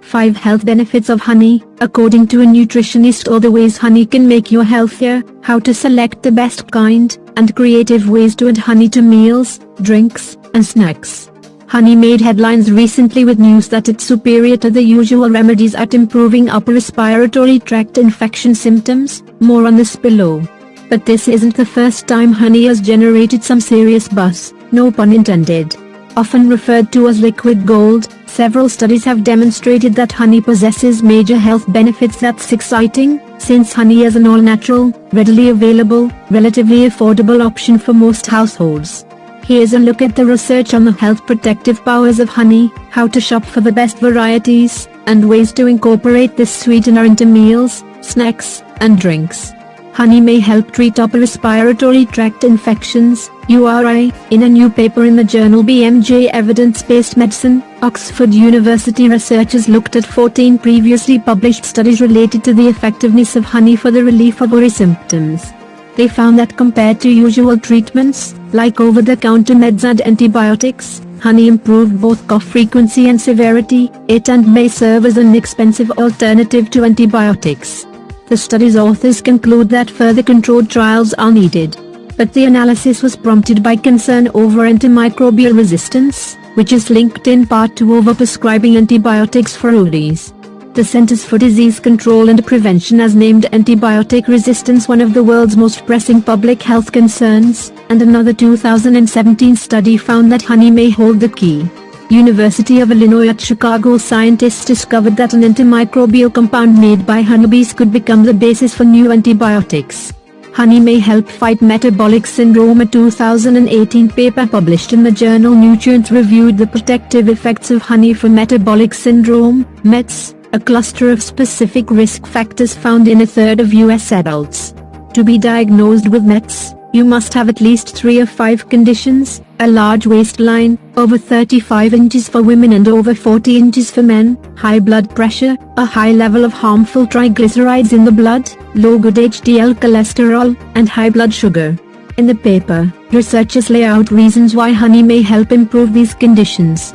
5 Health Benefits of Honey, according to a nutritionist, or the ways honey can make you healthier, how to select the best kind, and creative ways to add honey to meals, drinks, and snacks. Honey made headlines recently with news that it's superior to the usual remedies at improving upper respiratory tract infection symptoms. More on this below. But this isn't the first time honey has generated some serious buzz, no pun intended. Often referred to as liquid gold, several studies have demonstrated that honey possesses major health benefits. That's exciting, since honey is an all-natural, readily available, relatively affordable option for most households. Here's a look at the research on the health protective powers of honey, how to shop for the best varieties, and ways to incorporate this sweetener into meals, snacks, and drinks. Honey may help treat upper respiratory tract infections, URI, in a new paper in the journal BMJ Evidence-Based Medicine, Oxford University. Researchers looked at 14 previously published studies related to the effectiveness of honey for the relief of URI symptoms. They found that compared to usual treatments, like over-the-counter meds and antibiotics, honey improved both cough frequency and severity. It and may serve as an inexpensive alternative to antibiotics. The study's authors conclude that further controlled trials are needed. But the analysis was prompted by concern over antimicrobial resistance, which is linked in part to overprescribing antibiotics for URIs. The Centers for Disease Control and Prevention has named antibiotic resistance one of the world's most pressing public health concerns, and another 2017 study found that honey may hold the key. University of Illinois at Chicago scientists discovered that an antimicrobial compound made by honeybees could become the basis for new antibiotics. Honey may help fight metabolic syndrome. A 2018 paper published in the journal Nutritionist reviewed the protective effects of honey for metabolic syndrome, METS, a cluster of specific risk factors found in a third of U.S. adults. To be diagnosed with METS, you must have at least 3 of 5 conditions: a large waistline, over 35 inches for women and over 40 inches for men, high blood pressure, a high level of harmful triglycerides in the blood, low good HDL cholesterol, and high blood sugar. In the paper, researchers lay out reasons why honey may help improve these conditions.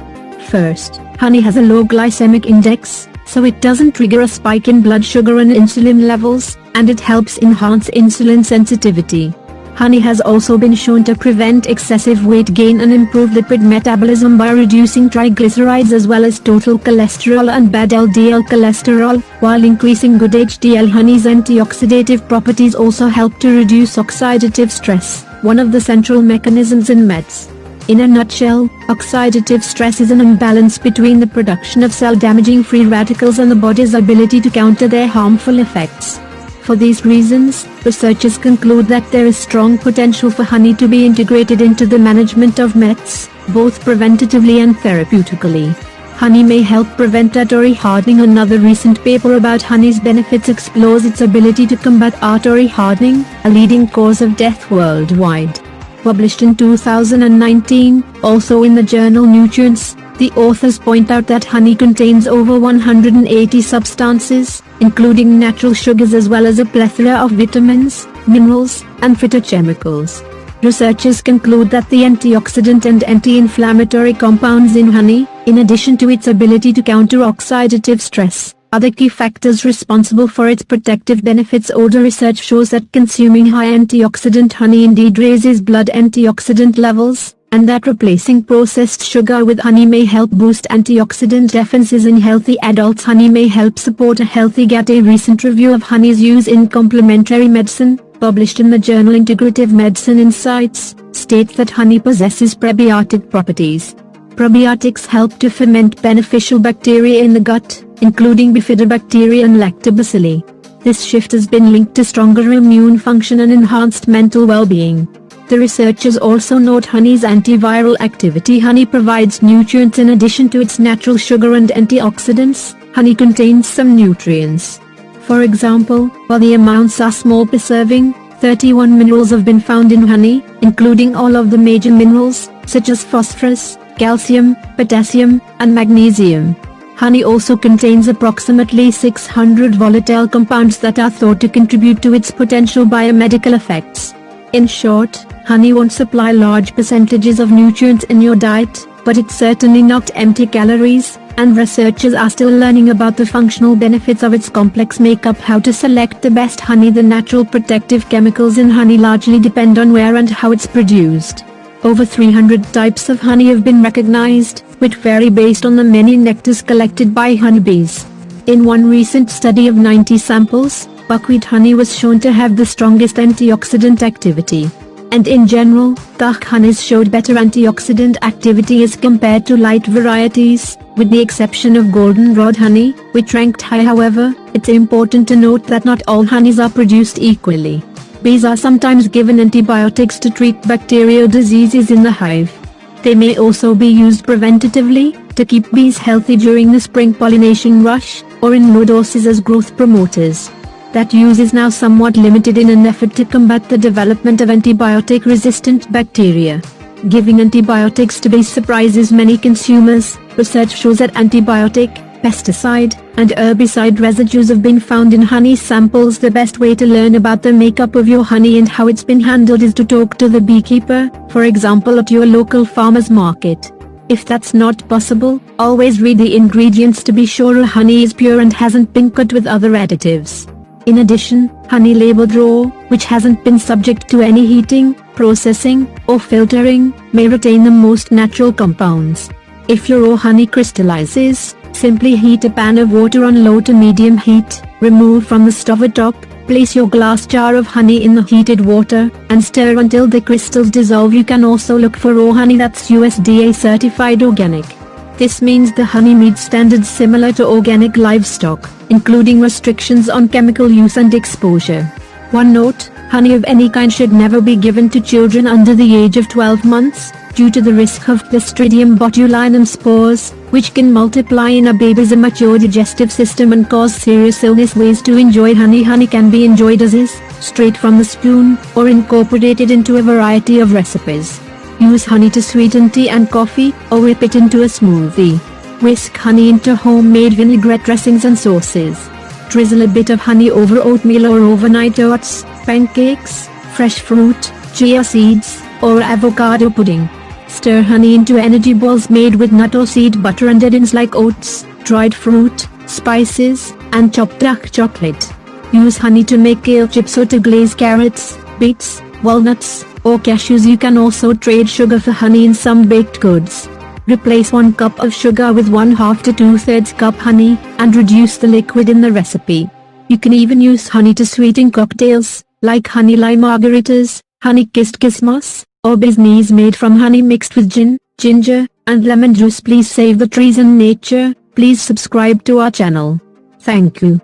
First, honey has a low glycemic index, so it doesn't trigger a spike in blood sugar and insulin levels, and it helps enhance insulin sensitivity. Honey has also been shown to prevent excessive weight gain and improve lipid metabolism by reducing triglycerides as well as total cholesterol and bad LDL cholesterol, while increasing good HDL. Honey's antioxidative properties also help to reduce oxidative stress, one of the central mechanisms in METS. In a nutshell, oxidative stress is an imbalance between the production of cell-damaging free radicals and the body's ability to counter their harmful effects. For these reasons, researchers conclude that there is strong potential for honey to be integrated into the management of METS, both preventatively and therapeutically. Honey may help prevent artery hardening. Another recent paper about honey's benefits explores its ability to combat artery hardening, a leading cause of death worldwide. Published in 2019, also in the journal Nutritionist, the authors point out that honey contains over 180 substances, including natural sugars as well as a plethora of vitamins, minerals, and phytochemicals. Researchers conclude that the antioxidant and anti-inflammatory compounds in honey, in addition to its ability to counter oxidative stress, are the key factors responsible for its protective benefits. Older research shows that consuming high antioxidant honey indeed raises blood antioxidant levels, and that replacing processed sugar with honey may help boost antioxidant defenses in healthy adults. Honey may help support a healthy gut. A recent review of honey's use in complementary medicine, published in the journal Integrative Medicine Insights, states that honey possesses prebiotic properties. Probiotics help to ferment beneficial bacteria in the gut, including bifidobacteria and lactobacilli. This shift has been linked to stronger immune function and enhanced mental well-being. The researchers also note honey's antiviral activity. Honey provides nutrients in addition to its natural sugar and antioxidants. Honey contains some nutrients. For example, while the amounts are small per serving, 31 minerals have been found in honey, including all of the major minerals, such as phosphorus, calcium, potassium, and magnesium. Honey also contains approximately 600 volatile compounds that are thought to contribute to its potential biomedical effects. In short, honey won't supply large percentages of nutrients in your diet, but it's certainly not empty calories. and researchers are still learning about the functional benefits of its complex makeup. How to select the best honey. The natural protective chemicals in honey largely depend on where and how it's produced. Over 300 types of honey have been recognized, which vary based on the many nectars collected by honeybees. In one recent study of 90 samples, buckwheat honey was shown to have the strongest antioxidant activity. And in general, dark honeys showed better antioxidant activity as compared to light varieties, with the exception of goldenrod honey, which ranked high. However, it's important to note that not all honeys are produced equally. Bees are sometimes given antibiotics to treat bacterial diseases in the hive. They may also be used preventatively, to keep bees healthy during the spring pollination rush, or in low doses as growth promoters. That use is now somewhat limited in an effort to combat the development of antibiotic-resistant bacteria. Giving antibiotics to bees surprises many consumers. Research shows that antibiotic, pesticide, and herbicide residues have been found in honey samples. The best way to learn about the makeup of your honey and how it's been handled is to talk to the beekeeper, for example at your local farmer's market. If that's not possible, always read the ingredients to be sure a honey is pure and hasn't been cut with other additives. In addition, honey labeled raw, which hasn't been subject to any heating, processing, or filtering, may retain the most natural compounds. If your raw honey crystallizes, simply heat a pan of water on low to medium heat, remove from the stove top, place your glass jar of honey in the heated water, and stir until the crystals dissolve. You can also look for raw honey that's USDA certified organic. This means the honey meets standards similar to organic livestock, including restrictions on chemical use and exposure. One note, honey of any kind should never be given to children under the age of 12 months, due to the risk of Clostridium botulinum spores, which can multiply in a baby's immature digestive system and cause serious illness. Ways to enjoy honey. Honey can be enjoyed as is, straight from the spoon, or incorporated into a variety of recipes. Use honey to sweeten tea and coffee, or whip it into a smoothie. Whisk honey into homemade vinaigrette dressings and sauces. Drizzle a bit of honey over oatmeal or overnight oats, pancakes, fresh fruit, chia seeds, or avocado pudding. Stir honey into energy balls made with nut or seed butter and add-ins like oats, dried fruit, spices, and chopped dark chocolate. Use honey to make kale chips or to glaze carrots, beets, walnuts, or cashews. You can also trade sugar for honey in some baked goods. Replace 1 cup of sugar with 1/2 to 2/3 cup honey, and reduce the liquid in the recipe. You can even use honey to sweeten cocktails, like honey lime margaritas, honey-kissed Christmas, or business made from honey mixed with gin, ginger, and lemon juice. Please save the trees and nature. Please subscribe to our channel. Thank you.